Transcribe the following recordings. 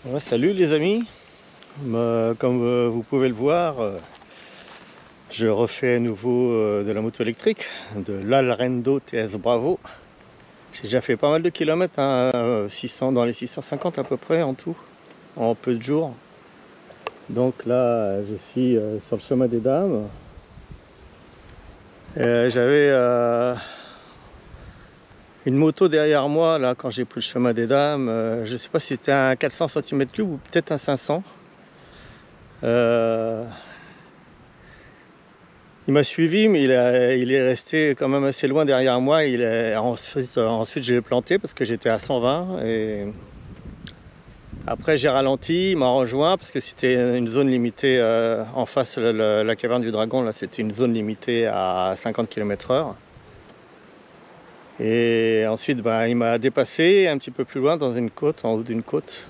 Ouais, salut les amis. Comme vous pouvez le voir, je refais à nouveau de la moto électrique, de l'Alrendo TS Bravo. J'ai déjà fait pas mal de kilomètres, hein, 600, dans les 650 à peu près en tout, en peu de jours. Donc là, je suis sur le chemin des Dames. J'avais une moto derrière moi là quand j'ai pris le chemin des Dames. Je sais pas si c'était un 400 cm3 ou peut-être un 500. Il m'a suivi, mais il est resté quand même assez loin derrière moi. Ensuite j'ai planté parce que j'étais à 120. Et après, j'ai ralenti, il m'a rejoint parce que c'était une zone limitée en face, la caverne du Dragon. Là, c'était une zone limitée à 50 km/h. Et ensuite, il m'a dépassé un petit peu plus loin dans une côte, en haut d'une côte.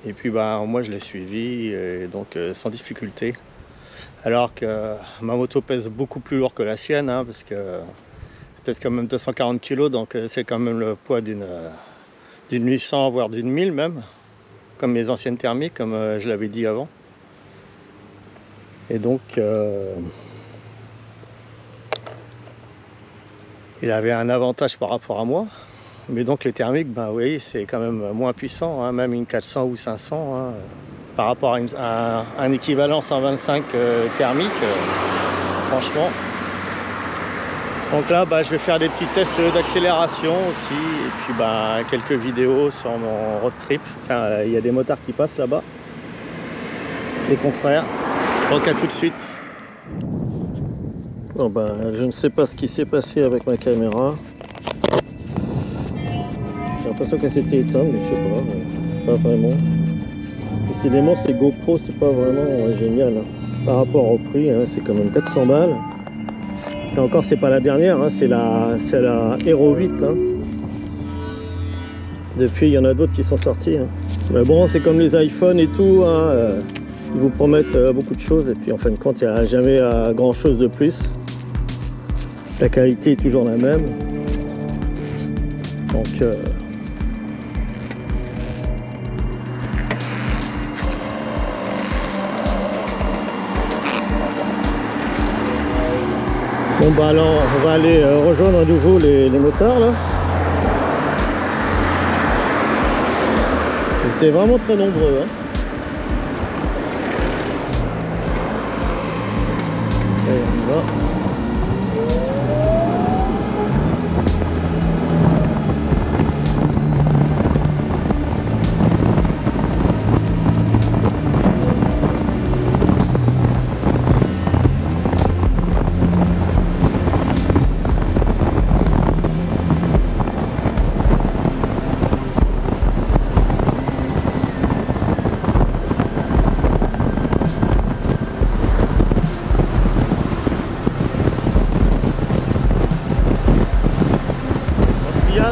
Et puis, moi, je l'ai suivi, et donc sans difficulté. Alors que ma moto pèse beaucoup plus lourd que la sienne, hein, parce que je pèse quand même 240 kg, donc c'est quand même le poids d'une 800, voire d'une 1000 même, comme mes anciennes thermiques, comme je l'avais dit avant. Et donc, il avait un avantage par rapport à moi. Mais donc les thermiques, oui, c'est quand même moins puissant, hein, même une 400 ou 500, hein, par rapport à un équivalent 125 thermique, franchement. Donc là, je vais faire des petits tests d'accélération aussi, et puis quelques vidéos sur mon road trip. Tiens, il y a des motards qui passent là-bas, des confrères. Donc à tout de suite. Bon, je ne sais pas ce qui s'est passé avec ma caméra. J'ai l'impression qu'elle s'était éteinte, mais je sais pas vraiment. Décidément, ces GoPro, c'est pas vraiment génial, hein. Par rapport au prix, hein, c'est quand même 400 balles. Et encore, c'est pas la dernière, hein, c'est la Hero 8. Hein. Depuis, il y en a d'autres qui sont sortis. Hein. Mais bon, c'est comme les iPhones et tout. Hein, ils vous promettent beaucoup de choses. Et puis, en fin de compte, il n'y a jamais grand chose de plus. La qualité est toujours la même. Donc, bon, alors, on va aller rejoindre à nouveau les motards là. Ils étaient vraiment très nombreux. Hein. Et on y va.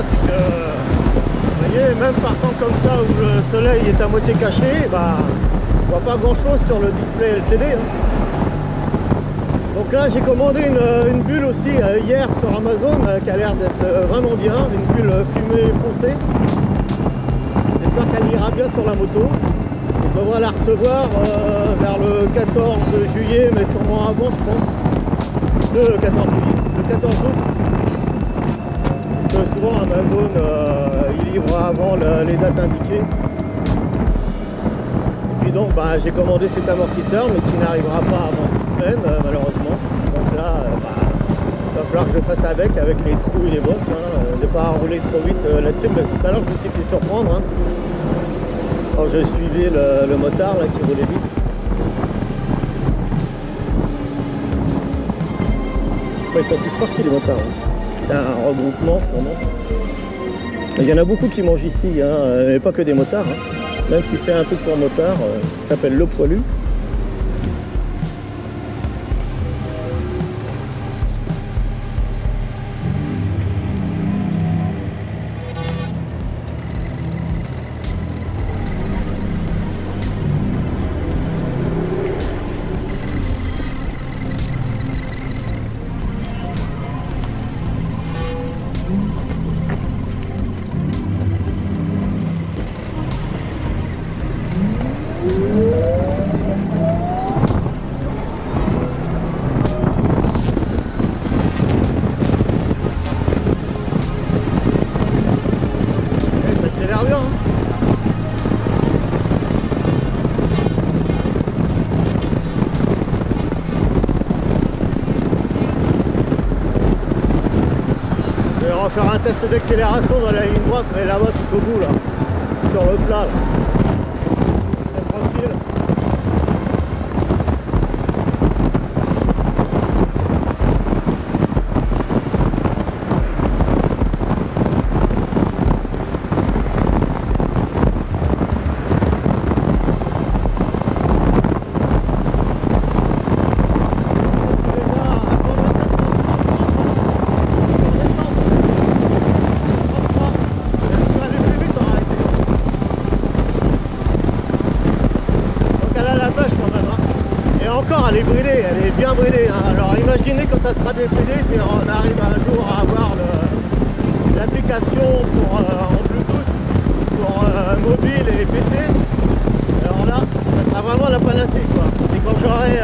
C'est que, vous voyez, même partant comme ça où le soleil est à moitié caché, on voit pas grand chose sur le display LCD. Hein. Donc là, j'ai commandé une bulle aussi hier sur Amazon qui a l'air d'être vraiment bien, une bulle fumée foncée. J'espère qu'elle ira bien sur la moto. Je devrais la recevoir vers le 14 juillet, mais sûrement avant, je pense. Le 14 juillet, le 14 août. Souvent Amazon il livre avant les dates indiquées. Et puis donc j'ai commandé cet amortisseur mais qui n'arrivera pas avant 6 semaines malheureusement. Donc là il va falloir que je fasse avec les trous et les bosses, hein, de ne pas rouler trop vite là-dessus. Mais tout à l'heure je me suis fait surprendre hein, quand je suivais le motard là, qui roulait vite. Ils sont tous partis les motards. Hein. C'est un regroupement sûrement. Il y en a beaucoup qui mangent ici, hein, et pas que des motards. Hein. Même si c'est un truc pour motard, ça s'appelle le poilu. vais refaire un test d'accélération dans la ligne droite, mais là-bas tout au bout là, sur le plat là. Je serai tranquille. Elle est brûlée, elle est bien brûlée. Hein. Alors imaginez quand elle sera débridée, si on arrive un jour à avoir l'application en Bluetooth pour mobile et PC. Alors là, ça sera vraiment la panacée quoi. Et quand j'aurai,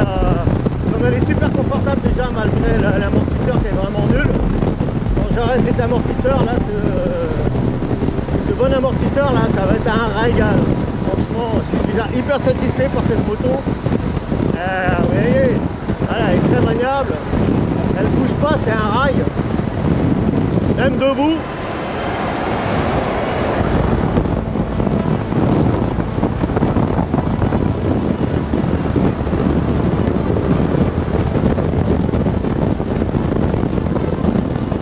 comme elle est super confortable déjà malgré l'amortisseur qui est vraiment nul, quand j'aurai cet amortisseur là, ce bon amortisseur là, ça va être un régal. Franchement, je suis déjà hyper satisfait par cette moto. Vous voyez, elle est très maniable, elle bouge pas, c'est un rail, même debout.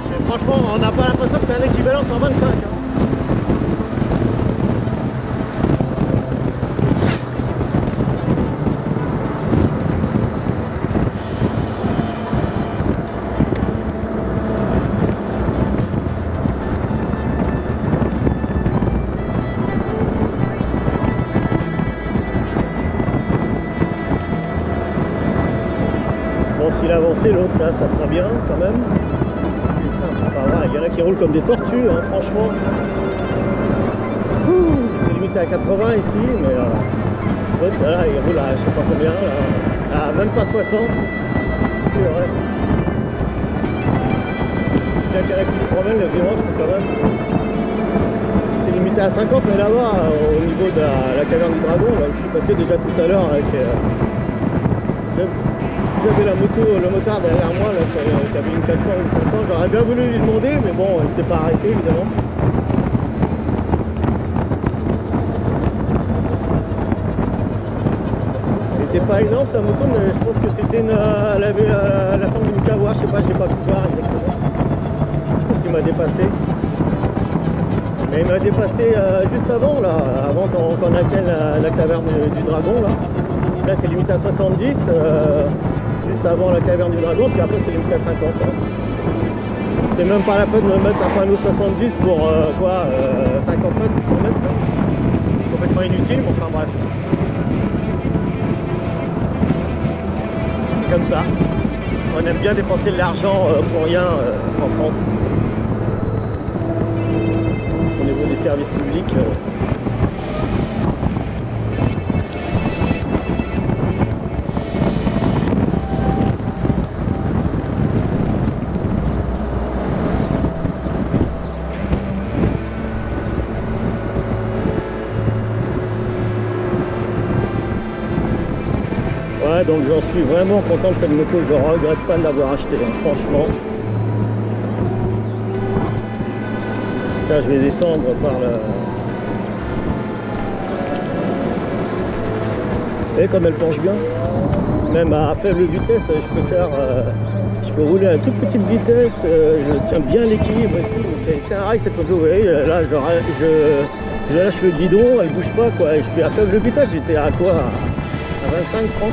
Et franchement, on n'a pas l'impression que c'est un équivalent 125. Hein. S'il a avancé, l'autre là, ça sera bien quand même. Il y en a qui roulent comme des tortues, hein, franchement. C'est limité à 80 ici, mais l'autre là, il roule à je sais pas combien, là, à même pas 60. C'est vrai. Bien qu'il y en a qui se promènent le dimanche, mais quand même. C'est limité à 50, mais là-bas, au niveau de la caverne du Dragon, là où je suis passé déjà tout à l'heure avec. J'avais la moto, le motard derrière moi là, qui avait une 400 ou une 500, j'aurais bien voulu lui demander, mais bon, il s'est pas arrêté évidemment. Elle était pas énorme sa moto, mais je pense que c'était une. Elle avait la forme d'une Kawa, je sais pas, j'ai pas pu voir exactement. Quand il m'a dépassé. Mais il m'a dépassé juste avant là, avant qu'on atteigne la caverne du Dragon là. Là c'est limité à 70. Juste avant la caverne du Dragon, puis après c'est limité à 50. Hein. C'est même pas la peine de mettre un panneau 70 pour 50 mètres ou 100 mètres. C'est complètement inutile, mais enfin bref. C'est comme ça. On aime bien dépenser de l'argent pour rien en France. Au niveau des services publics. Ouais, donc j'en suis vraiment content de cette moto, je regrette pas de l'avoir acheté, hein, franchement. Là je vais descendre par le... Et comme elle penche bien, même à faible vitesse, je peux rouler à toute petite vitesse, je tiens bien l'équilibre et tout. C'est un rail cette moto, vous voyez, là je lâche le guidon, elle bouge pas quoi, et je suis à faible vitesse, j'étais à quoi? À 25, 30.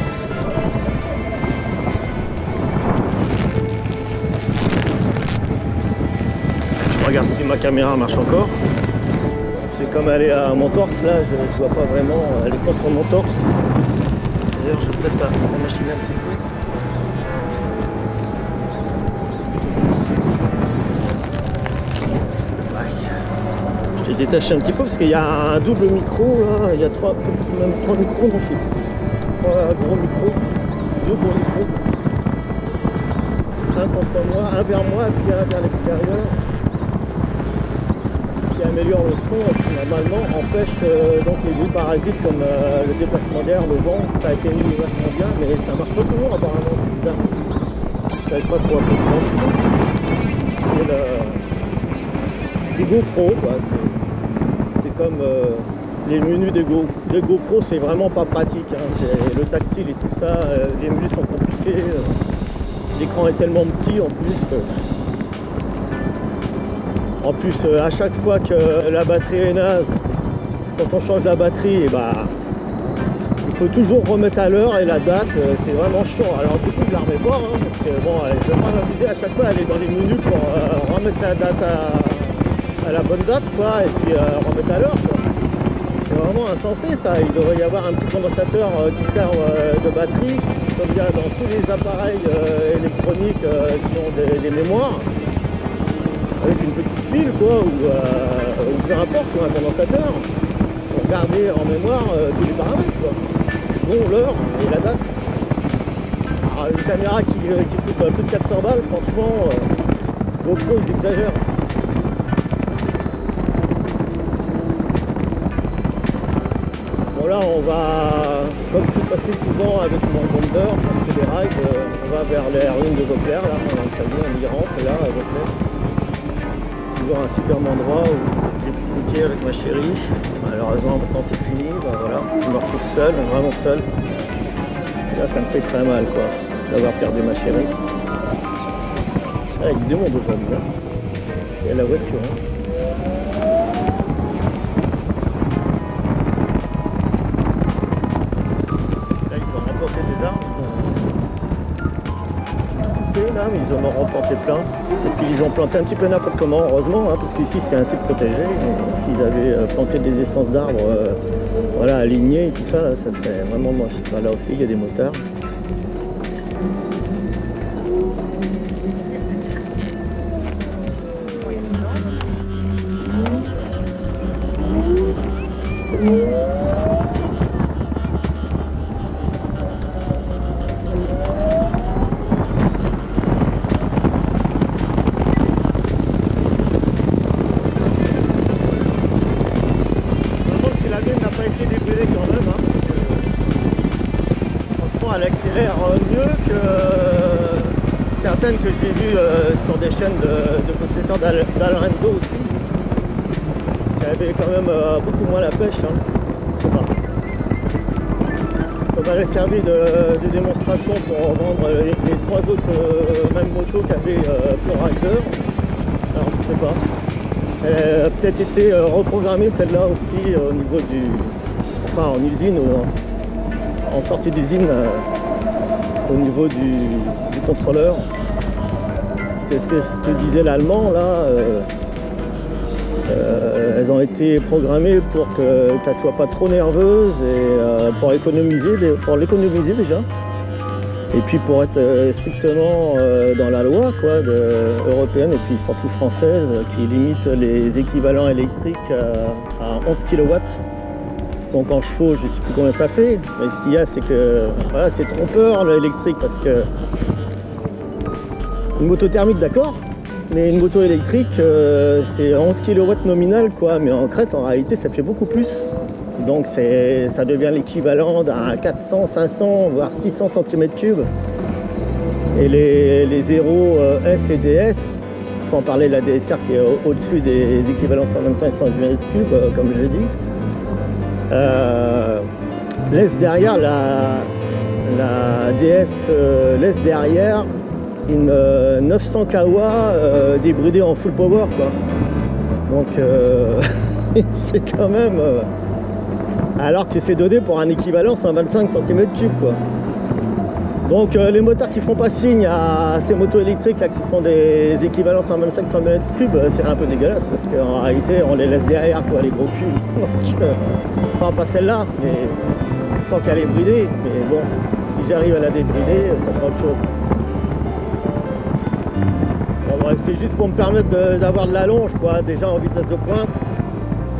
Je regarde si ma caméra marche encore. C'est comme elle est à mon torse, là, je vois pas vraiment, elle est contre mon torse. D'ailleurs, je vais peut-être la machiner un petit peu. Je l'ai détaché un petit peu parce qu'il y a un double micro, là, il y a peut-être même 3 micros, non, je sais pas. 3 gros micros, 2 gros micros. Un contre moi, un vers moi, puis un vers l'extérieur. Qui améliore le son et qui normalement empêche donc les bruits parasites comme le déplacement d'air, le vent. Ça a été mis vachement bien, mais ça marche pas toujours apparemment, c'est bizarre. Je savais pas trop à peu près. GoPro, quoi. C'est comme les menus des GoPro, c'est vraiment pas pratique, hein. Le tactile et tout ça, les menus sont compliqués, l'écran est tellement petit en plus. En plus, à chaque fois que la batterie est naze, quand on change la batterie, et il faut toujours remettre à l'heure et la date, c'est vraiment chiant. Alors du coup, je la remets pas, hein, parce que bon, je vais pas m'amuser à chaque fois à aller dans les menus pour remettre la date à la bonne date, quoi, et puis remettre à l'heure, quoi. C'est vraiment insensé, ça. Il devrait y avoir un petit condensateur qui sert de batterie, comme il y a dans tous les appareils électroniques qui ont des mémoires, avec une petite pile, quoi, ou peu importe, ou un condensateur, pour garder en mémoire tous les paramètres, quoi, dont l'heure et la date. Alors, une caméra qui coûte plus de 400 balles, franchement, GoPro, ils exagèrent. Bon, là, on va, comme je suis passé souvent avec mon bonder, quand je fais des rides, on va vers les ruines de Vauclair, là, on y rentre, là, à Vauclair. Toujours un superbe endroit où j'ai pique-niqué avec ma chérie. Malheureusement maintenant c'est fini, voilà, je me retrouve seul, vraiment seul. Et là ça me fait très mal, quoi, d'avoir perdu ma chérie. Ah, il y a du monde aujourd'hui, hein. Il y a la voiture, hein. Là ils ont remplacé des arbres. Là, mais ils en ont replanté plein. Et puis ils ont planté un petit peu n'importe comment, heureusement, hein, parce qu'ici c'est un site protégé. S'ils avaient planté des essences d'arbres voilà, alignées et tout ça, là, ça serait vraiment moche. Là aussi il y a des motards. Elle accélère mieux que certaines que j'ai vues sur des chaînes de possesseurs d'Alrendo aussi. Qui avaient quand même beaucoup moins la pêche, hein. Je sais pas. Comme elle a servi de démonstration pour vendre les trois autres mêmes motos qu'avait ProRider. Alors je sais pas. Elle a peut-être été reprogrammée celle-là aussi au niveau du. Enfin en usine ou en sortie d'usine au niveau du contrôleur. Parce que ce que disait l'allemand là, elles ont été programmées pour qu'elles ne soient pas trop nerveuses et pour l'économiser déjà. Et puis pour être strictement dans la loi, quoi, européenne et puis surtout française, qui limite les équivalents électriques à 11 kW. Donc en chevaux, je ne sais plus combien ça fait, mais ce qu'il y a, c'est que voilà, c'est trompeur l'électrique, parce que une moto thermique, d'accord, mais une moto électrique, c'est 11 kW nominal, quoi, mais en crête, en réalité, ça fait beaucoup plus. Donc ça devient l'équivalent d'un 400, 500, voire 600 cm3. Et les 0 S et DS, sans parler de la DSR qui est au-dessus des équivalents 125 cm3, comme je l'ai dit, laisse derrière la DS laisse derrière une 900 kW débridée en full power, quoi. Donc c'est quand même alors que c'est donné pour un équivalent 125 cm3, quoi. Donc les moteurs qui font pas signe à ces motos électriques là, qui sont des équivalents 125 cm3, c'est un peu dégueulasse, parce qu'en réalité on les laisse derrière, quoi, les gros culs. Donc, enfin pas celle-là, mais tant qu'elle est bridée. Mais bon, si j'arrive à la débrider, ça sera autre chose. Bon, bref, c'est juste pour me permettre d'avoir de la longe, quoi, déjà en vitesse de pointe,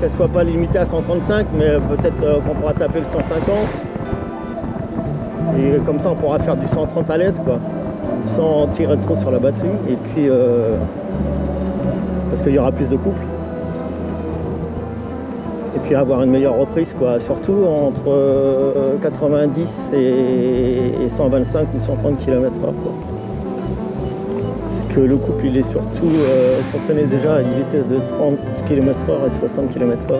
qu'elle soit pas limitée à 135, mais peut-être qu'on pourra taper le 150. Et comme ça on pourra faire du 130 à l'aise, quoi, sans tirer trop sur la batterie. Et puis parce qu'il y aura plus de couple. Et puis avoir une meilleure reprise, quoi, surtout entre 90 et 125 ou 130 km/h, quoi. Parce que le couple il est surtout fonctionné déjà à une vitesse de 30 km/h et 60 km/h.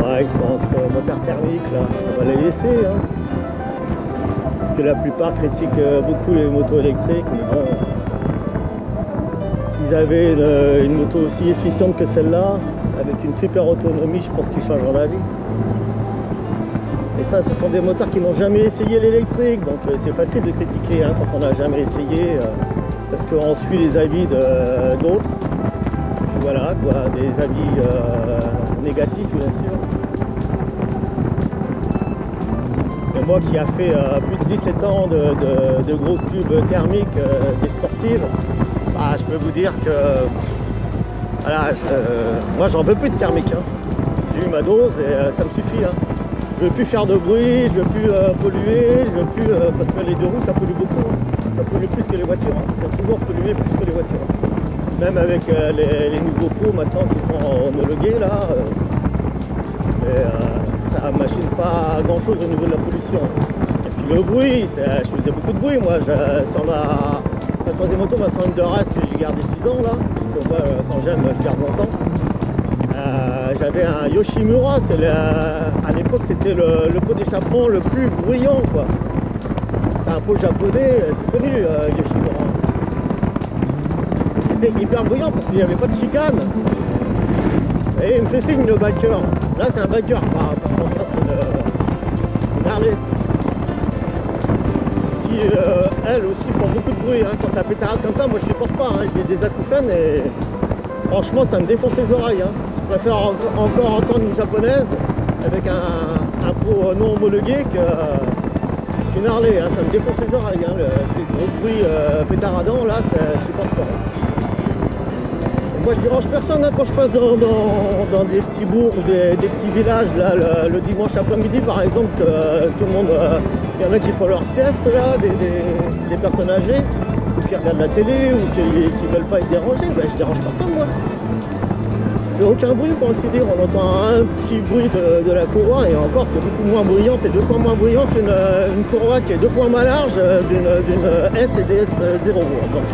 Ouais, ils sont entre moteurs thermiques là, on va les laisser. Hein. Parce que la plupart critiquent beaucoup les motos électriques, mais bon, s'ils avaient une moto aussi efficiente que celle-là, avec une super autonomie, je pense qu'ils changeraient d'avis. Et ça, ce sont des moteurs qui n'ont jamais essayé l'électrique, donc c'est facile de critiquer hein, quand on n'a jamais essayé, parce qu'on suit les avis d'autres. Voilà, quoi, des avis négatifs, bien sûr. Et moi qui a fait plus de 17 ans de gros tubes thermiques des sportives, bah, je peux vous dire que voilà, moi j'en veux plus de thermique. Hein. J'ai eu ma dose et ça me suffit. Hein. Je veux plus faire de bruit, je veux plus polluer, je veux plus parce que les deux roues ça pollue beaucoup. Hein. Ça pollue plus que les voitures. Hein. Ça a toujours pollué plus que les voitures. Même avec les nouveaux pots maintenant qui sont homologués là, ça machine pas grand chose au niveau de la pollution. Et puis le bruit, je faisais beaucoup de bruit moi. Sur ma troisième moto, ma 101 de race, j'ai gardé 6 ans là, parce que moi quand j'aime je garde longtemps. J'avais un Yoshimura, à l'époque c'était le pot d'échappement le plus bruyant quoi. C'est un pot japonais, c'est connu Yoshimura. C'était hyper bruyant parce qu'il n'y avait pas de chicane. Et il me fait signe le biker. Là c'est un biker, par contre ça c'est une Harley. Qui elles aussi font beaucoup de bruit. Hein. Quand ça pétarade comme ça, moi je supporte pas. Hein. J'ai des acouphènes et franchement ça me défonce les oreilles. Hein. Je préfère encore entendre une japonaise avec un pot non homologué qu'une Harley. Hein. Ça me défonce les oreilles. Hein. Ces gros bruits pétaradants là, je supporte pas. Moi je dérange personne hein, quand je passe dans des petits bourgs ou des petits villages là, le dimanche après-midi par exemple, tout le monde, il y en a qui font leur sieste là, des personnes âgées, ou qui regardent la télé, ou qui veulent pas être dérangés, ben, je dérange personne moi. Je fais aucun bruit pour ainsi dire, on entend un petit bruit de la courroie et encore c'est beaucoup moins bruyant, c'est 2 fois moins bruyant qu'une courroie qui est 2 fois moins large d'une S et DS 0. Donc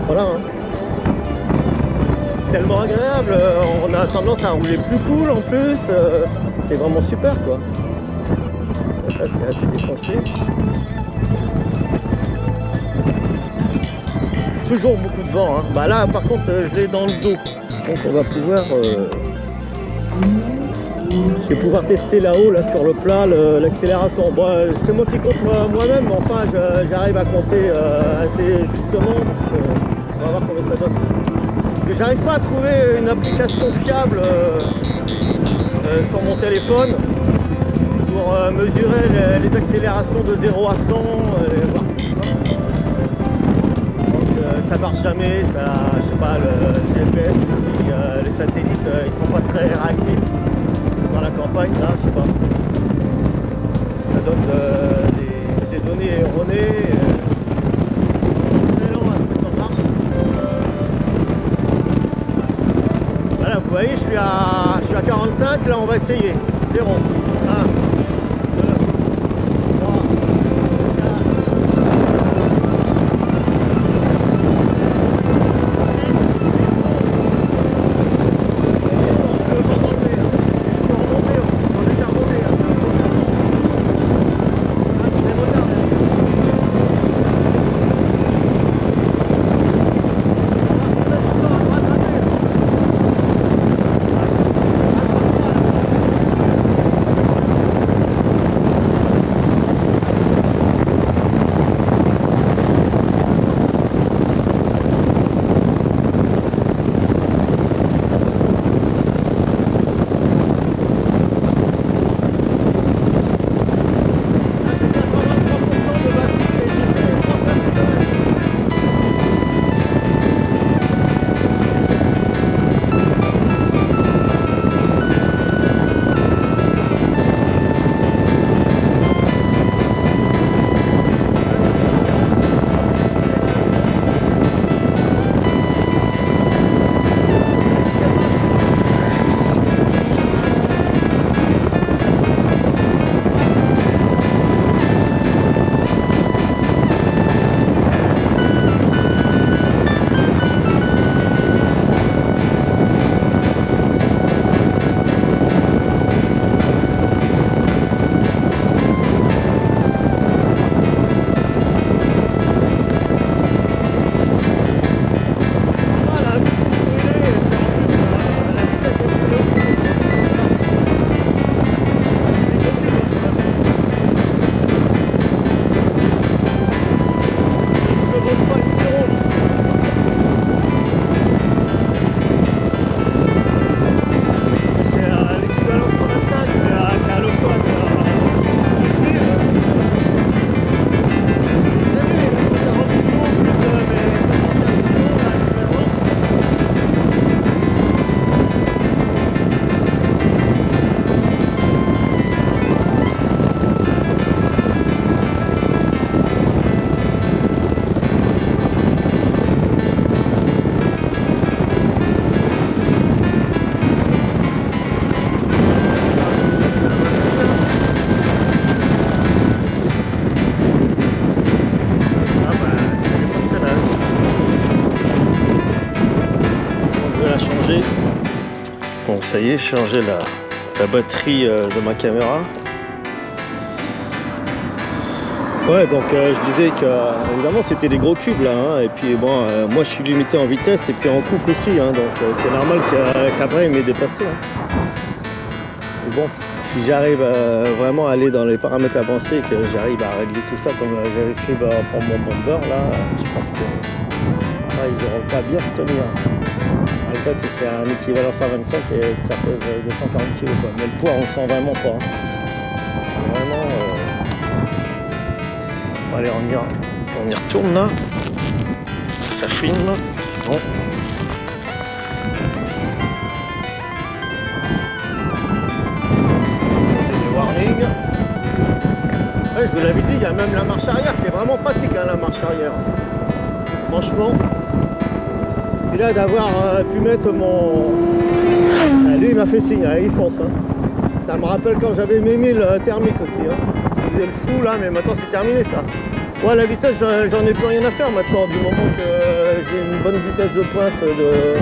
voilà. Hein. Tellement agréable, on a tendance à rouler plus cool en plus, c'est vraiment super quoi. Là c'est assez défoncé. Toujours beaucoup de vent, hein. Bah là par contre je l'ai dans le dos, donc on va pouvoir je vais pouvoir tester là-haut là sur le plat l'accélération. Bon, c'est moi qui compte moi-même, mais enfin j'arrive à compter assez justement, donc on va voir comment ça donne. J'arrive pas à trouver une application fiable sur mon téléphone pour mesurer les accélérations de 0 à 100 et voir. Donc ça marche jamais, ça, je sais pas, le GPS ici, les satellites ils sont pas très réactifs dans la campagne là, je sais pas. Ça donne des données erronées. Vous voyez, je suis à 45, là on va essayer. 0, 1, 2, 3, 4, 5, gauche pas une seconde. C'est l'équivalent 125 mais à l'octave. Bon, ça y est, j'ai changé la batterie de ma caméra. Ouais, donc je disais que évidemment c'était des gros cubes là, hein, et puis bon, moi je suis limité en vitesse et puis en couple aussi, hein, donc c'est normal qu'après il m'ait dépassé. Hein. Mais bon, si j'arrive vraiment à aller dans les paramètres avancés et que j'arrive à régler tout ça comme j'avais fait pour mon bomber là, je pense que ils n'auront pas bien tenir. En fait, c'est un équivalent 125 et que ça pèse 240 kg quoi. Mais le poids on le sent vraiment pas. Hein. Vraiment. Allez, on y retourne là. Ça filme. Bon. C'est des warnings. Ouais, je vous l'avais dit, il y a même la marche arrière. C'est vraiment pratique hein, la marche arrière. Franchement. Et là d'avoir pu mettre mon... Ah, lui il m'a fait signe, il fonce. Hein. Ça me rappelle quand j'avais mes 1000 thermiques aussi. Hein. Je faisais le fou là, mais maintenant c'est terminé ça. Ouais, la vitesse j'en ai plus rien à faire maintenant, du moment que j'ai une bonne vitesse de pointe de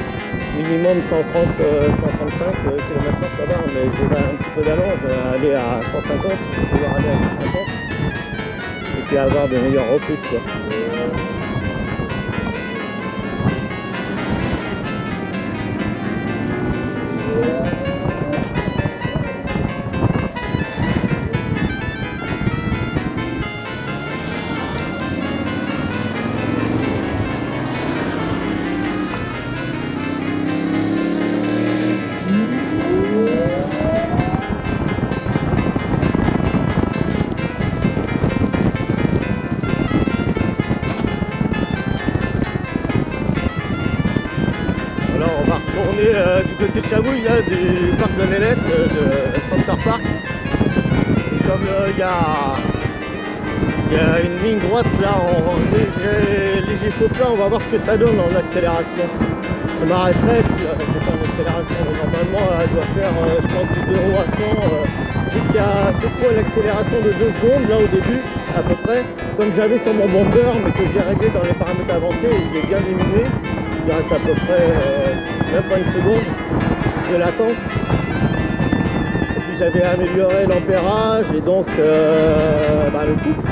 minimum 130, 135 km/h, ça va, mais j'ai un petit peu d'allonge, je vais aller à 150, pouvoir aller à 150 et puis avoir de meilleures reprises quoi. Du côté de Chabouille, là, du parc de Nélette, de Center Park. Et comme il y a une ligne droite là en léger faux plat, on va voir ce que ça donne en accélération. Je m'arrêterai, puis je vais faire une accélération. Mais normalement, elle doit faire, je pense, du 0 à 100. Vu qu'il y a surtout une accélération de 2 secondes là au début, à peu près. Comme j'avais sur mon bomber, mais que j'ai réglé dans les paramètres avancés, il est bien diminué. Il reste à peu près même pas une seconde de latence. Et puis j'avais amélioré l'ampérage et donc le couple.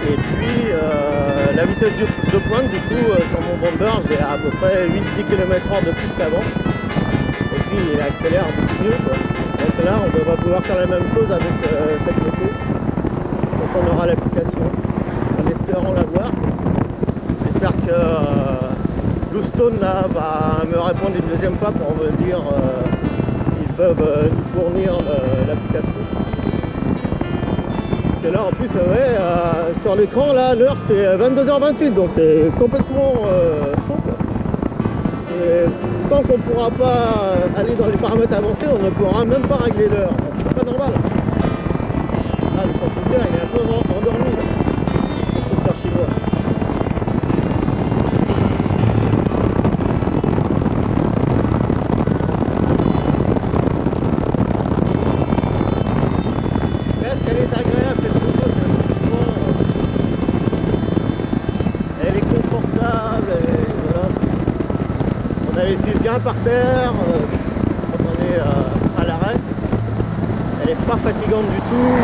Et puis la vitesse de pointe du coup sur mon bomber j'ai à peu près 8-10 km/h de plus qu'avant. Et puis il accélère beaucoup mieux quoi. Donc là on va pouvoir faire la même chose avec cette moto quand on aura l'application. En espérant l'avoir. J'espère que Bluestone là, va me répondre une deuxième fois pour me dire s'ils peuvent nous fournir l'application. Et là en plus sur l'écran là l'heure c'est 22h28 donc c'est complètement faux quoi. Et tant qu'on ne pourra pas aller dans les paramètres avancés on ne pourra même pas régler l'heure. C'est pas normal. Ah, le constructeur il est un peu endormi là. Le constructeur chinois. Bien par terre quand on est à l'arrêt, elle n'est pas fatigante du tout.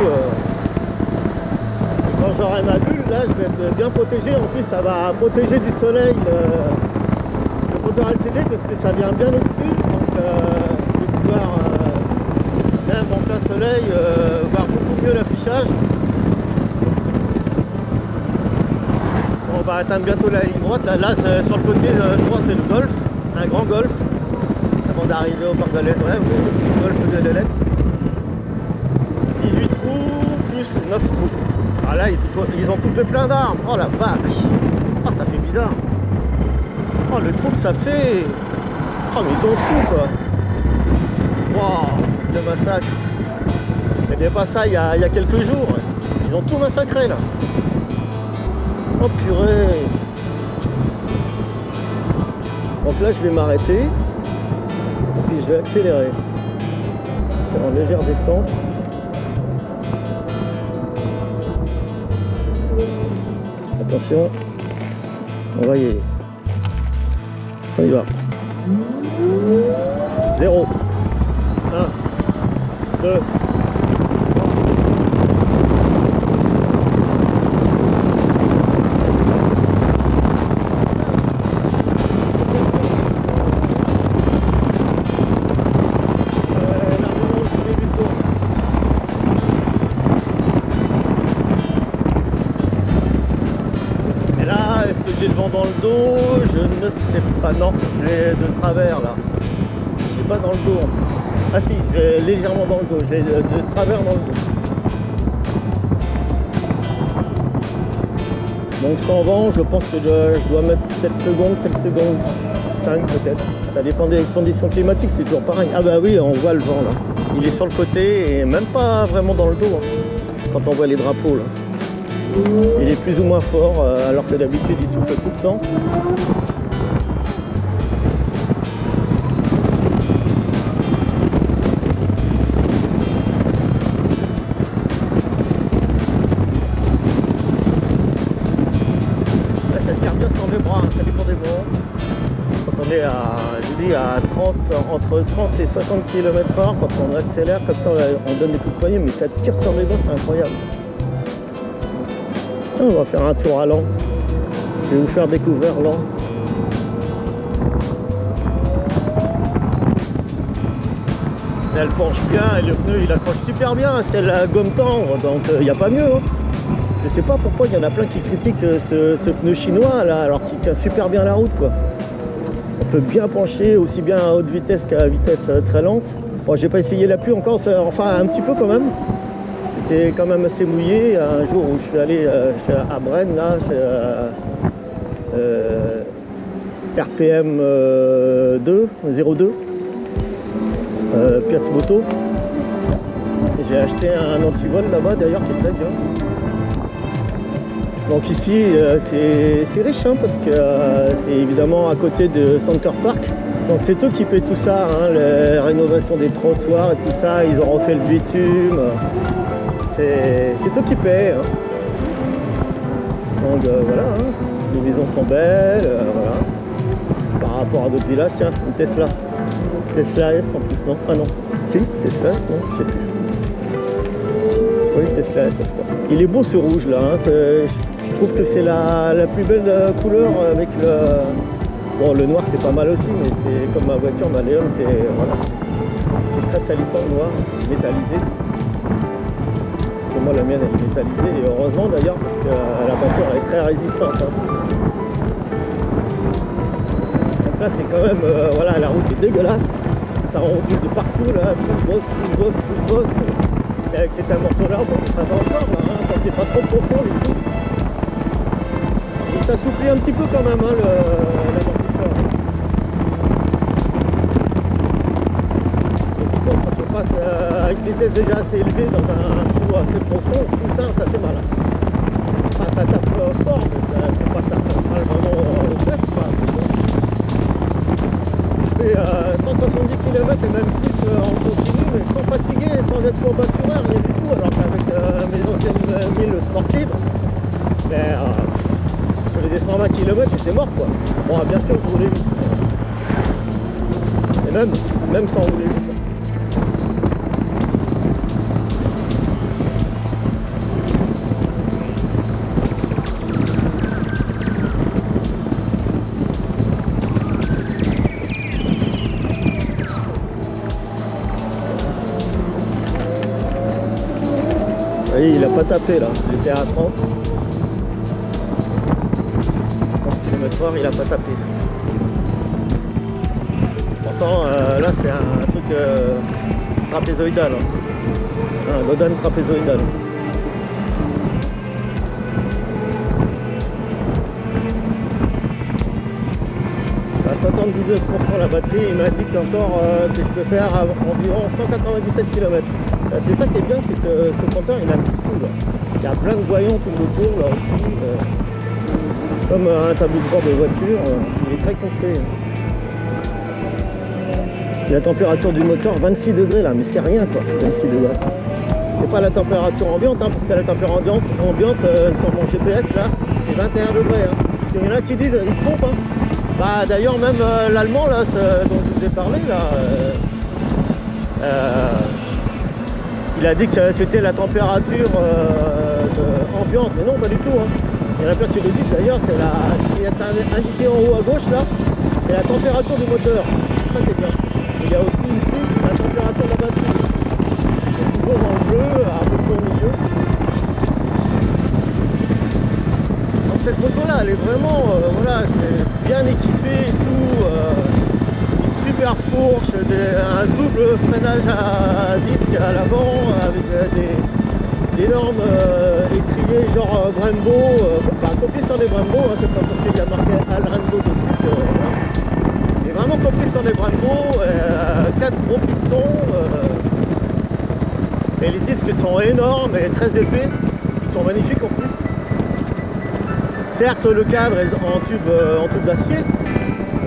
Et quand j'aurai ma bulle là je vais être bien protégé, en plus ça va protéger du soleil le moteur LCD parce que ça vient bien au-dessus, donc je vais pouvoir même en plein soleil voir beaucoup mieux l'affichage. Bon on va atteindre bientôt la ligne droite. Là sur le côté droit, c'est le golf, un grand golf, avant d'arriver au parc de l'Ailette. Ouais, le golf de l'Ailette. 18 trous plus 9 trous. Ah là, ils ont coupé plein d'arbres. Oh la vache. Oh, ça fait bizarre. Oh, le trou que ça fait. Oh, mais ils sont fous, quoi. Waouh, le massacre. Il n'y avait pas ça il y a quelques jours. Ils ont tout massacré, là. Oh, purée. Donc là, je vais m'arrêter. Et puis, je vais accélérer. C'est en légère descente. Attention, on va y aller. On y va. 0, 1, 2, j'ai le vent dans le dos, je ne sais pas, non, je l'ai de travers là, je l'ai pas dans le dos en plus. Ah si, j'ai légèrement dans le dos, j'ai de travers dans le dos. Donc sans vent, je pense que je dois mettre 7 secondes, 5 peut-être. Ça dépend des conditions climatiques, c'est toujours pareil. Ah bah oui, on voit le vent là, il est sur le côté et même pas vraiment dans le dos, hein, quand on voit les drapeaux là. Il est plus ou moins fort, alors que d'habitude il souffle tout le temps. Là, ça tire bien sur les bras, hein, ça dépend des vents. Quand on est à, je dis, à 30, entre 30 et 60 km/h, quand on accélère, comme ça on donne des coups de poignet, mais ça tire sur les bras, c'est incroyable. On va faire un tour à l'an. Je vais vous faire découvrir l'an. Elle penche bien et le pneu il accroche super bien. C'est la gomme tendre, donc il n'y a pas mieux. Hein. Je sais pas pourquoi il y en a plein qui critiquent ce pneu chinois là, alors qu'il tient super bien la route, quoi. On peut bien pencher aussi bien à haute vitesse qu'à vitesse très lente. Bon, j'ai pas essayé la pluie encore, enfin un petit peu quand même. C'était quand même assez mouillé. Un jour où je suis allé à Brenne, là, RPM 02, pièce moto. J'ai acheté un antivol là-bas d'ailleurs qui est très bien. Donc ici c'est riche hein, parce que c'est évidemment à côté de Center Park. Donc c'est eux qui paient tout ça, hein, les rénovations des trottoirs et tout ça. Ils ont refait le bitume. C'est eux qui paient. Hein. Donc voilà, hein. Les maisons sont belles, voilà. Par rapport à d'autres villages, tiens, une Tesla. Tesla S en plus, non? Ah non. Si, Tesla S, non, je sais plus. Oui, Tesla S, je crois. Il est beau ce rouge là, hein. Je trouve que c'est la plus belle couleur avec le... Bon, le noir c'est pas mal aussi, mais c'est comme ma voiture, ma Léon, c'est voilà. C'est très salissant le noir, métallisé. Moi la mienne elle est métallisée et heureusement d'ailleurs parce que la voiture elle est très résistante hein. Donc là c'est quand même voilà, la route est dégueulasse, ça roule de partout là, tout le boss et avec cet amortisseur là bon, ça va encore là, hein, quand c'est pas trop profond les trucs et ça s'assouplit un petit peu quand même hein, l'amortisseur. Quand on passe avec une vitesse déjà assez élevée dans un trou assez profond, putain ça fait mal. Enfin ça tape fort, mais c'est pas ça fait mal vraiment aux fesses. Je fais 170 km et même plus en continu, mais sans fatiguer, sans être courbatureur, rien du tout, alors qu'avec mes anciennes milles sportives, mais sur les 120 km j'étais mort quoi. Bon bien sûr je roulais vite. Et même sans rouler vite. Il a pas tapé là, j'étais à 30. cette fois il a pas tapé. Pourtant là c'est un truc trapézoïdal, hein. Un dodane trapézoïdal. À 79% la batterie, il m'indique encore que je peux faire environ 197 km. C'est ça qui est bien, c'est que ce compteur il indique tout là. Il y a plein de voyants tout autour là aussi. Comme un tableau de bord de voiture, il est très complet. Et la température du moteur 26 degrés là, mais c'est rien quoi, 26 degrés. C'est pas la température ambiante, hein, parce que la température ambiante sur mon GPS là, c'est 21 degrés. Hein. Il y en a qui disent, ils se trompent. Hein. Bah, d'ailleurs même l'allemand là, dont je vous ai parlé là, il a dit que c'était la température ambiante, mais non pas du tout. Hein. Il y en a plein qui le disent d'ailleurs, c'est ce qui est indiqué en haut à gauche là, c'est la température du moteur. C'est ça qui est bien. Il y a aussi ici la température de la batterie. C'est toujours dans le bleu, à peu près au milieu. Donc cette moto là, elle est vraiment, voilà, c'est bien équipée et tout. Une super fourche, un double freinage à disque à l'avant avec d'énormes étriers genre Brembo, copié sur des Brembo, hein, c'est pas parce qu'il y a marqué Alrenbo dessus que voilà. C'est vraiment copié sur des Brembo, 4 gros pistons, et les disques sont énormes et très épais, ils sont magnifiques en plus. Certes le cadre est en tube d'acier,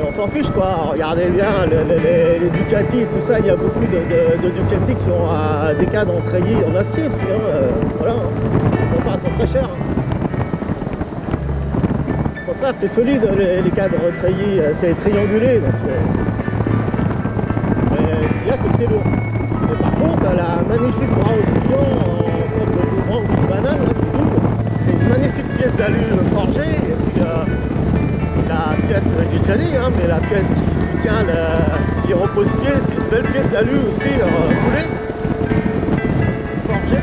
on s'en fiche quoi, regardez bien les Ducati et tout ça, il y a beaucoup de Ducati qui ont des cadres en treillis en acier aussi, hein, voilà, les contrats sont très chers. Hein. Au contraire c'est solide les cadres treillis, c'est triangulé, donc là c'est lourd. Mais par contre la magnifique bras oscillant en forme de boomerang ou de banane là, qui double, c'est une magnifique pièce d'alu forgée, et puis la pièce, j'ai déjà dit, hein, mais la pièce qui soutient les repose-pieds, c'est une belle pièce d'alu aussi coulée, forgée.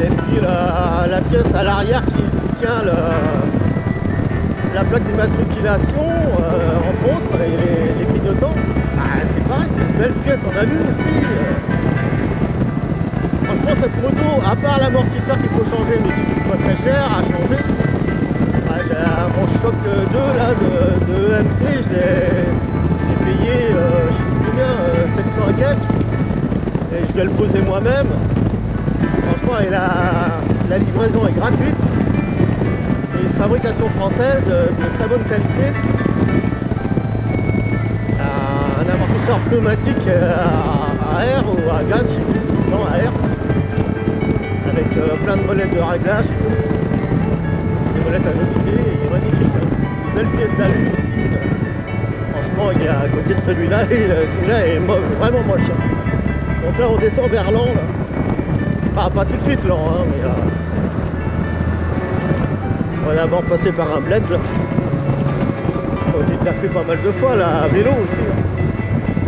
Et puis la pièce à l'arrière qui soutient la plaque d'immatriculation, entre autres, et les clignotants. Ah, c'est pareil, c'est une belle pièce en alu aussi. Franchement, cette moto, à part l'amortisseur qu'il faut changer, mais qui coûte pas très cher à changer, j'ai mon choc 2 là de EMC, je l'ai payé, je sais plus combien, 700 et quelques, et je vais le poser moi-même. Franchement, et la livraison est gratuite. C'est une fabrication française de très bonne qualité. Un amortisseur pneumatique à air ou à gaz, je sais plus. Non, à air, avec plein de molettes de réglage et tout. Des molettes anodisées, il est magnifique. Hein. C'est une belle pièce d'alu aussi. Franchement, il est à côté de celui-là, celui-là est vraiment moche. Donc là, on descend vers l'an. Enfin, pas tout de suite l'an, hein, mais on va d'abord passer par un bled. J'ai déjà fait pas mal de fois là, à vélo aussi. Là.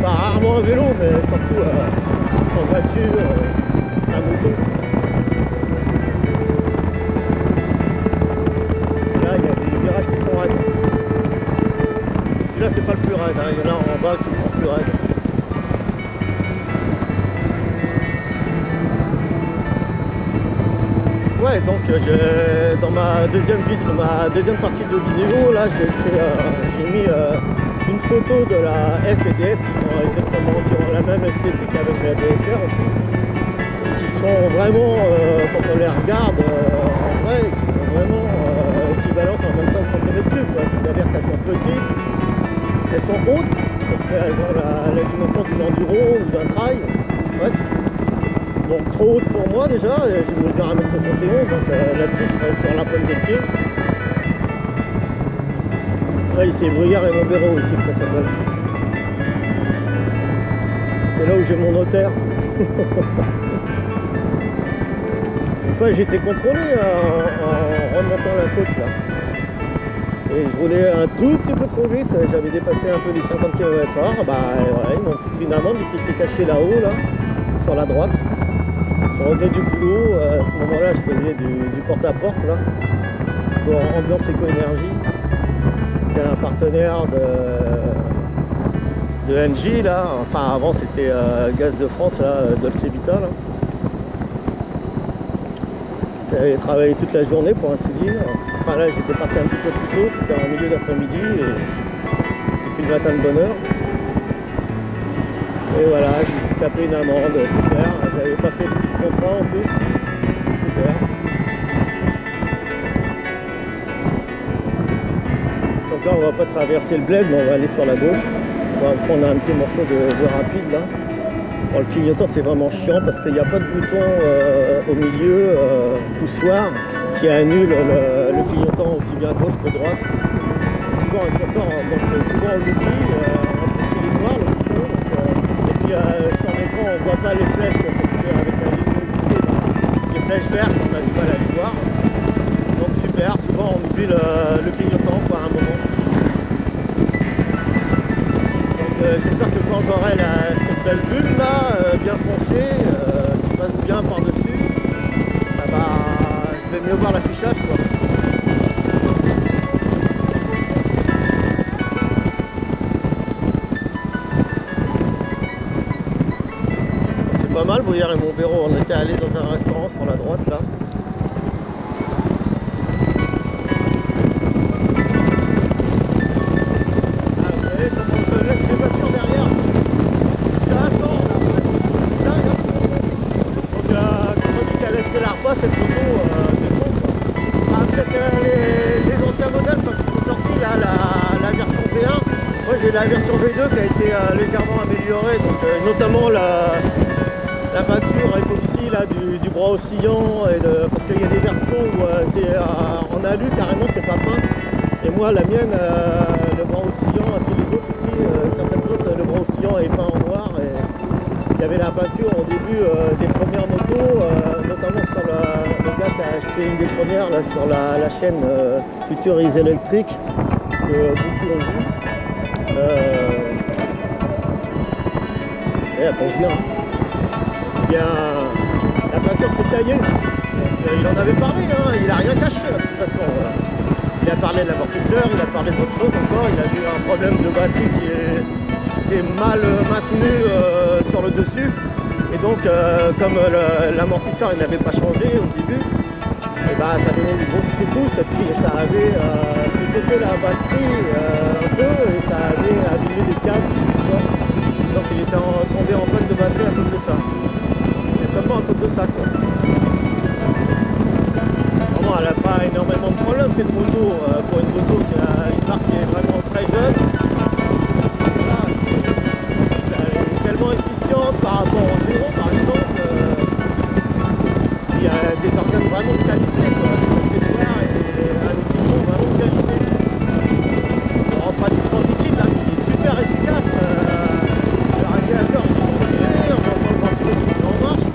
Pas rarement à vélo, mais surtout en voiture, à moto aussi. Là, il y a des virages qui sont raides. Celui-là, c'est pas le plus raide, hein. Il y en a en bas qui sont plus raides. Ouais, donc dans ma deuxième partie de vidéo, là, j'ai mis une photo de la S et DS qui ont la même esthétique avec la DSR aussi, et qui sont vraiment, quand on les regarde en vrai, qui sont vraiment équivalentes en 25 cm3, c'est-à-dire qu'elles sont petites, elles sont hautes, parce qu'elles ont la dimension d'une enduro ou d'un trail, presque. Bon, trop haute pour moi déjà, je mesure 1m71, donc là-dessus je serai sur la pointe des pieds. Là, c'est Bruyères et Montbéraud ici que ça s'appelle. C'est là où j'ai mon notaire. Une fois j'ai été contrôlé en remontant la côte là. Et je roulais un tout petit peu trop vite, j'avais dépassé un peu les 50 km/h. Bah ouais, ils m'ont foutu une amende, ils s'étaient cachés là-haut, là, sur la droite. Je revenais du boulot, à ce moment-là je faisais du porte-à-porte là, pour Ambiance Éco-Énergie. c'était un partenaire de Engie là, enfin avant c'était Gaz de France là, Dolce Vita là. J'avais travaillé toute la journée pour ainsi dire. Enfin là j'étais parti un petit peu plus tôt, c'était en milieu d'après-midi et puis le matin de bonne heure. Et voilà, je me suis tapé une amende, super, j'avais pas fait beaucoup de contrat en plus, super. Donc là on va pas traverser le bled, mais on va aller sur la gauche. On va prendre un petit morceau de voie rapide là. Bon, le clignotant c'est vraiment chiant parce qu'il n'y a pas de bouton au milieu, poussoir, qui annule le clignotant aussi bien à gauche que droite. C'est toujours un curseur, donc souvent on l'oublie, en plus il est noir le bouton. Et puis sur l'écran on ne voit pas les flèches parce qu'avec la luminosité, les flèches vertes on a du mal à les voir. Donc super, souvent on oublie le clignotant quoi, à un moment. J'espère que quand j'aurai cette belle bulle là, bien foncée, qui passe bien par dessus, ça va, je vais mieux voir l'affichage quoi. C'est pas mal, Bruyère et Montbéraud, on était allés dans un restaurant sur la droite là. Cette moto, c'est faux quoi. Ah, peut-être les anciens modèles quand ils sont sortis, là, la version V1. Moi j'ai la version V2 qui a été légèrement améliorée, donc notamment la peinture époxy là, du bras oscillant, parce qu'il y a des versions où c'est en alu carrément, c'est pas peint. Et moi la mienne, le bras oscillant, et puis les autres aussi, certaines autres, le bras oscillant est peint en noir. Il y avait la peinture au début des premières motos, notamment sur le gars qui a acheté une des premières là, sur la chaîne Futurise Electric, que beaucoup ont vu. Et elle penche bien. Eh bien, la peinture s'est taillée. Donc, il en avait parlé, hein, il n'a rien caché de toute façon. Il a parlé de l'amortisseur, il a parlé d'autres choses encore, il a vu un problème de batterie qui est mal maintenu sur le dessus, et donc comme l'amortisseur il n'avait pas changé au début, et ben, ça donnait des grosses secousses et puis ça avait fait sauter la batterie un peu et ça avait abîmé des câbles, je sais plus quoi. Donc il était tombé en panne de batterie à cause de ça. C'est seulement à cause de ça quoi. Vraiment elle n'a pas énormément de problèmes cette moto, pour une moto qui a une marque qui est vraiment très jeune. Efficiente par rapport au zéro par exemple, il y a des organes vraiment de qualité quoi, des accessoires et un équipement vraiment de qualité. Le refroidissement liquide là, il est super efficace, le radiateur il est ventilé, on entend le ventilo qui se met en marche,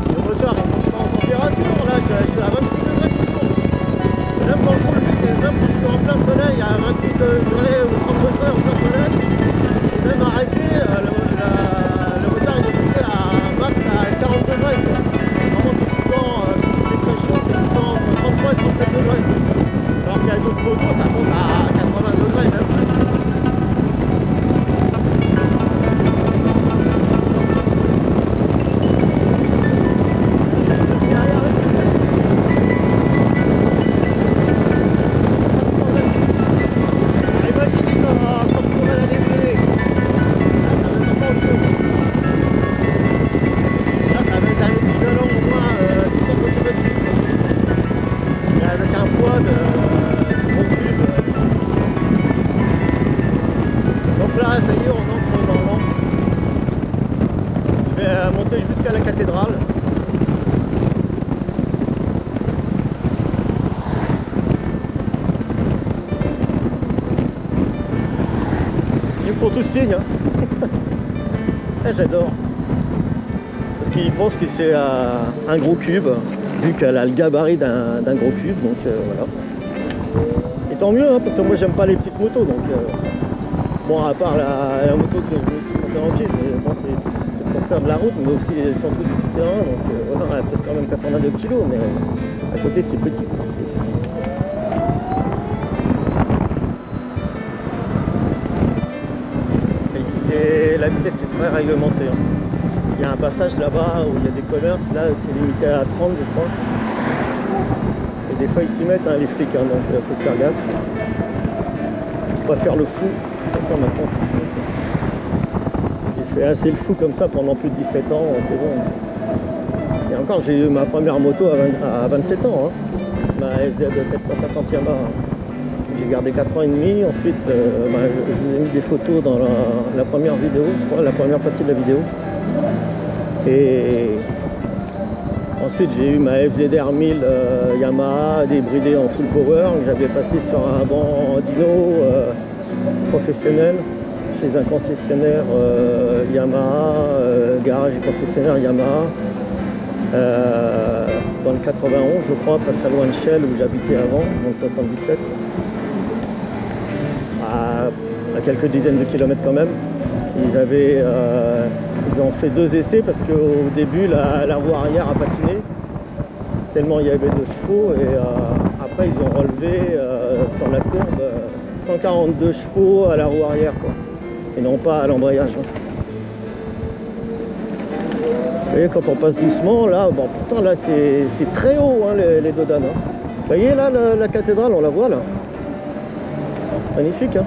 le moteur il monte pas en température, là je suis à 26 degrés toujours, et même quand je roule vite, et même quand je suis en plein soleil à 28 degrés ou 30 degrés en plein soleil, et même arrêté, le moteur il est monté à max à 40 degrés quoi. Vraiment c'est tout le temps, quand il fait très chaud, c'est tout le temps entre 33 et 37 degrés. Alors qu'il y a d'autres motos, ça monte à 80 degrés même plus. Jusqu'à la cathédrale. Ils me font tous signe. Hein. J'adore. Parce qu'ils pensent que c'est un gros cube, vu qu'elle a le gabarit d'un gros cube. Donc voilà. Et tant mieux, hein, parce que moi j'aime pas les petites motos. Donc bon, à part la moto que je suis monté en guide, mais bon, c'est pour faire de la route, mais aussi surtout du tout-terrain, donc voilà, elle pèse quand même 82 kg, mais à côté c'est petit, c'est sûr. la vitesse c'est très réglementé. Hein. Il y a un passage là-bas où il y a des commerces, là c'est limité à 30 je crois. Et des fois ils s'y mettent hein, les flics, hein, donc il faut faire gaffe. On va faire le fou. De toute façon maintenant c'est fini ça. J'ai fait assez le fou comme ça pendant plus de 17 ans, c'est bon. Et encore j'ai eu ma première moto à 27 ans, hein. Ma FZ 750 Yamaha. J'ai gardé 4 ans et demi, ensuite je vous ai mis des photos dans la première vidéo, je crois, la première partie de la vidéo. Et ensuite j'ai eu ma FZR 1000 Yamaha débridée en full power, que j'avais passé sur un banc dyno professionnel chez un concessionnaire Yamaha, garage et concessionnaire Yamaha. Dans le 91 je crois, pas très loin de Chelles où j'habitais avant, donc 77. À quelques dizaines de kilomètres quand même. Ils ont fait 2 essais parce qu'au début la roue arrière a patiné tellement il y avait de chevaux et après ils ont relevé sur la courbe 142 chevaux à la roue arrière quoi, et non pas à l'embrayage. Hein. Vous voyez quand on passe doucement là, bon pourtant là c'est très haut hein, les Dodanes. Hein. Vous voyez là la cathédrale, on la voit là. Magnifique hein.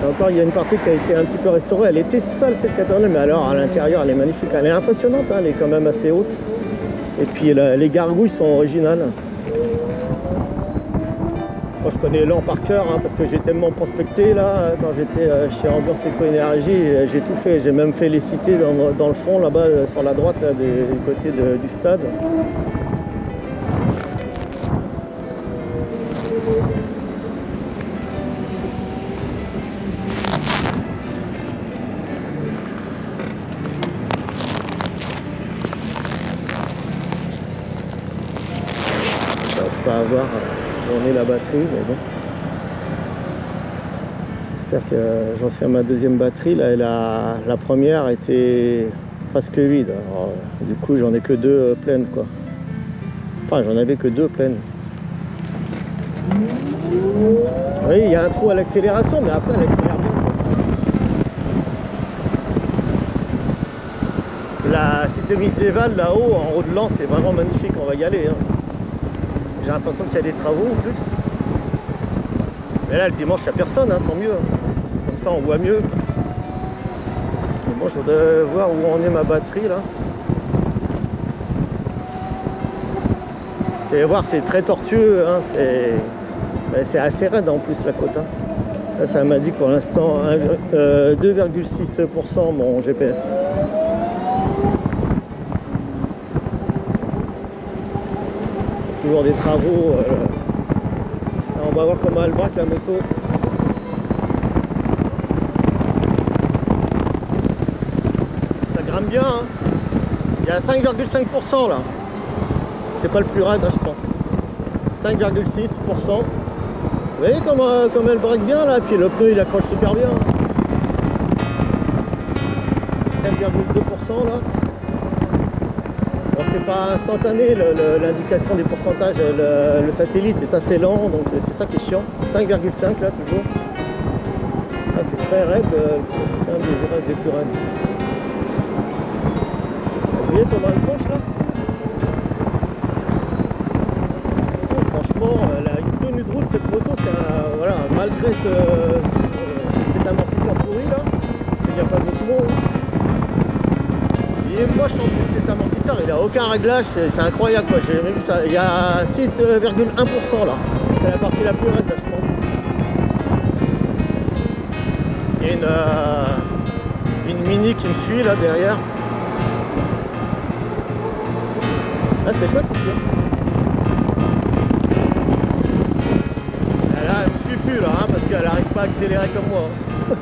Et encore il y a une partie qui a été un petit peu restaurée, elle était sale cette cathédrale, mais alors à l'intérieur elle est magnifique, elle est impressionnante, hein, elle est quand même assez haute. Et puis les gargouilles sont originales. Moi je connais l'an par cœur hein, parce que j'ai tellement prospecté là, quand j'étais chez Ambiance Éco-Énergie, j'ai tout fait, j'ai même fait les cités dans le fond là-bas sur la droite là, du côté du stade. Pas avoir où on est la batterie, mais bon. J'espère que j'en suis à ma deuxième batterie. Là, la première était presque vide. Alors, du coup, j'en ai que 2 pleines, quoi. Enfin, j'en avais que 2 pleines. Oui, il y a un trou à l'accélération, mais après, elle accélère bien. La cité médiévale, là-haut, en haut de l'An, c'est vraiment magnifique. On va y aller. Hein. J'ai l'impression qu'il y a des travaux en plus. Mais là le dimanche il n'y a personne, hein, tant mieux. Comme ça on voit mieux. Mais bon, je voudrais voir où en est ma batterie là. Vous allez voir, c'est très tortueux, hein, c'est assez raide en plus la côte. Hein. Là ça m'a dit pour l'instant 2,6% mon GPS. Toujours des travaux. Là, on va voir comment elle braque la moto. Ça grimpe bien. Hein. Il y a 5,5% là. C'est pas le plus raide, hein, je pense. 5,6%. Vous voyez comme elle braque bien là. Puis le pneu il accroche super bien. 4,2% là. Bon, c'est pas instantané, l'indication des pourcentages, le satellite est assez lent, donc c'est ça qui est chiant. 5,5 là toujours. Là c'est très raide, c'est un des virages les plus raides. Vous voyez comment elle penche là? Bon, franchement, elle a une tenue de route cette moto, voilà, malgré cet amortisseur pourri là, parce qu'il n'y a pas d'autre mot. Hein. Il est moche en plus cet amortisseur, il n'a aucun réglage, c'est incroyable quoi, j'ai jamais vu ça. Il y a 6,1% là, c'est la partie la plus raide là je pense. Il y a une Mini qui me suit là derrière. Ah c'est chouette ici. Là elle me suit plus là, hein, parce qu'elle n'arrive pas à accélérer comme moi. Hein.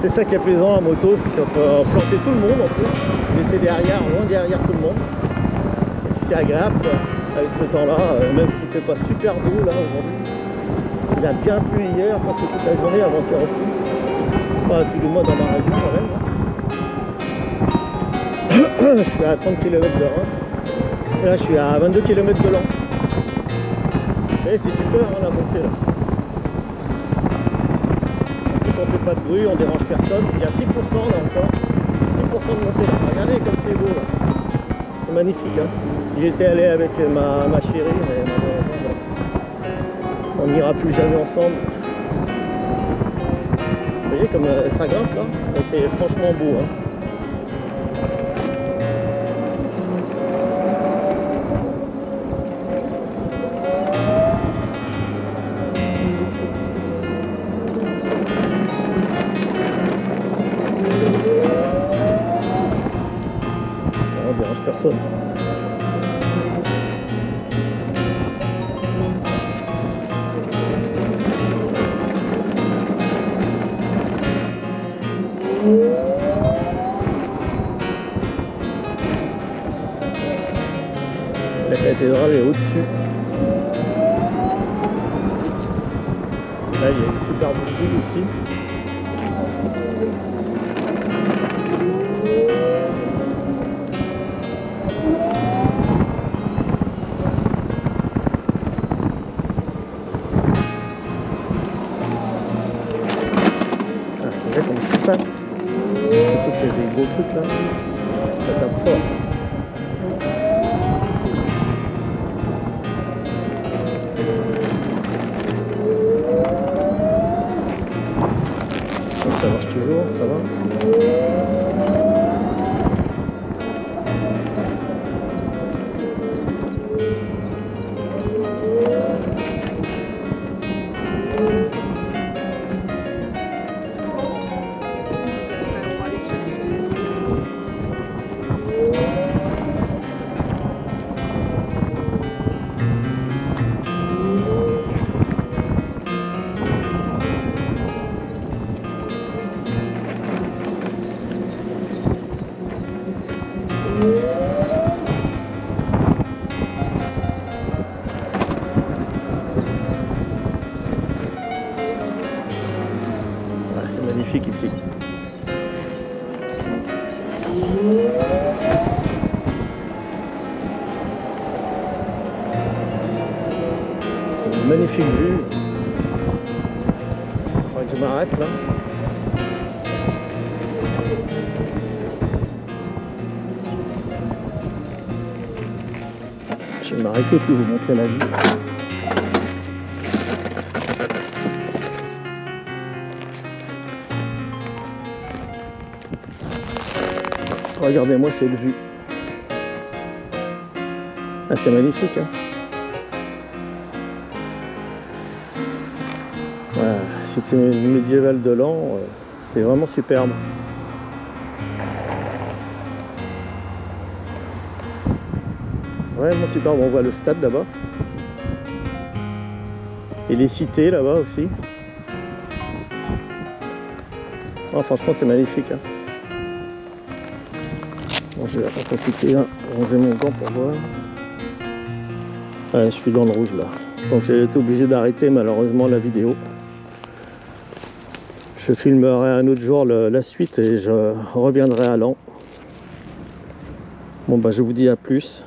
C'est ça qui est plaisant en moto, c'est qu'on peut planter tout le monde en plus, laisser derrière, loin derrière tout le monde. Et puis c'est agréable quoi, avec ce temps-là, même s'il ne fait pas super beau là aujourd'hui. Il a bien plu hier, presque toute la journée, avant-hier aussi. Pas tout le mois dans ma région quand même. Je suis à 30 km de Reims. Et là je suis à 22 km de Laon. Et c'est super hein, la montée là. En plus on fait pas de bruit, on dérange personne. Il y a 6% là encore, 6% de montée là. Regardez comme c'est beau là. C'est magnifique. Hein. J'y étais allé avec ma chérie, mais malheureusement, on n'ira plus jamais ensemble. Vous voyez comme ça grimpe là, c'est franchement beau. Hein. On dérange personne. La cathédrale est au-dessus. Là, il y a une superbe vue aussi. Ah, vous voyez comme ça tape. Surtout qu'il y a des gros trucs là. Ça tape fort. Ça marche toujours, ça va. C'est magnifique ici. Une magnifique vue. Il faudrait que je m'arrête là. Je vais m'arrêter pour vous montrer la vue. Regardez-moi cette vue. Ah, c'est magnifique. Hein. Voilà, cité médiévale de Laon, c'est vraiment superbe. Vraiment superbe. On voit le stade là-bas. Et les cités là-bas aussi. Oh, franchement, c'est magnifique. Hein. Bon, je vais en profiter, hein, ranger mon gant pour voir. Ouais, je suis dans le rouge là. Donc j'ai été obligé d'arrêter malheureusement la vidéo. Je filmerai un autre jour la suite et je reviendrai à Laon. Bon bah je vous dis à plus.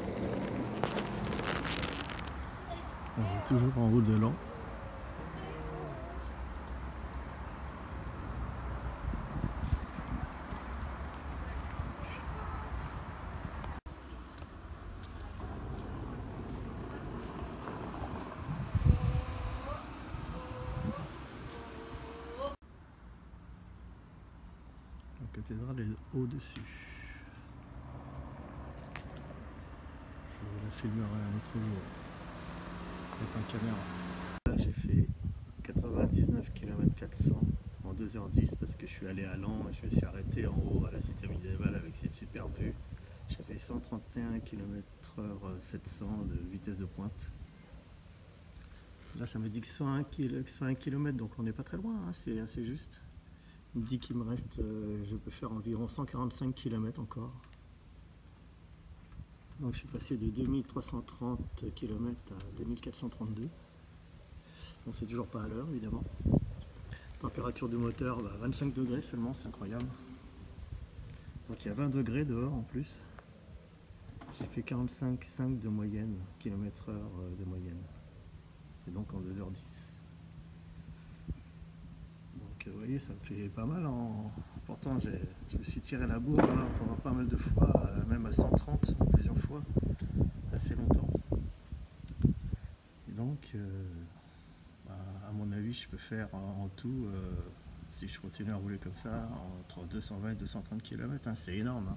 On est toujours en haut de Laon. La cathédrale est au-dessus. Je vous la filmerai un autre jour avec ma caméra. Là j'ai fait 99 km 400 en 2h10 parce que je suis allé à Laon et je me suis arrêté en haut à la cité médiévale avec cette superbe vue. J'avais 131 km/h 700 de vitesse de pointe. Là ça me dit que 101 km, donc on n'est pas très loin, hein, c'est assez juste. Il me dit qu'il me reste, je peux faire environ 145 km encore. Donc je suis passé de 2330 km à 2432. Bon, c'est toujours pas à l'heure évidemment. Température du moteur, 25 degrés seulement, c'est incroyable. Donc il y a 20 degrés dehors en plus. J'ai fait 45,5 de moyenne, km/h de moyenne. Et donc en 2h10. Donc vous voyez, voyez, ça me fait pas mal. Pourtant, je me suis tiré la bourre là, pendant pas mal de fois, même à 130 plusieurs fois, assez longtemps. Et donc, à mon avis, je peux faire en tout, si je continue à rouler comme ça, entre 220 et 230 km. Hein, c'est énorme. Hein.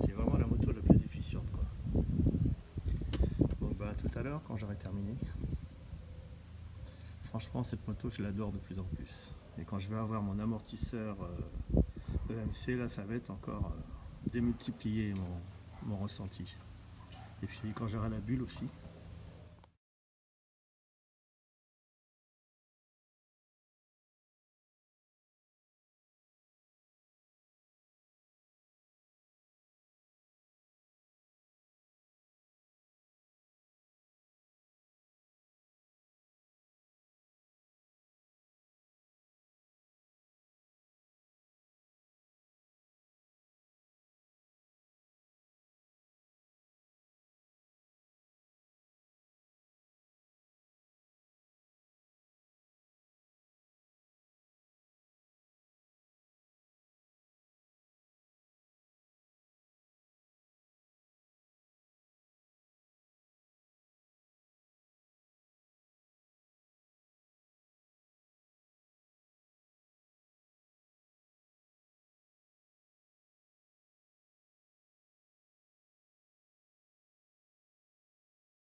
C'est vraiment la moto la plus efficiente, quoi. Donc, à tout à l'heure, quand j'aurai terminé. Franchement, cette moto, je l'adore de plus en plus. Et quand je vais avoir mon amortisseur EMC, là, ça va être encore démultiplier mon ressenti. Et puis quand j'aurai la bulle aussi,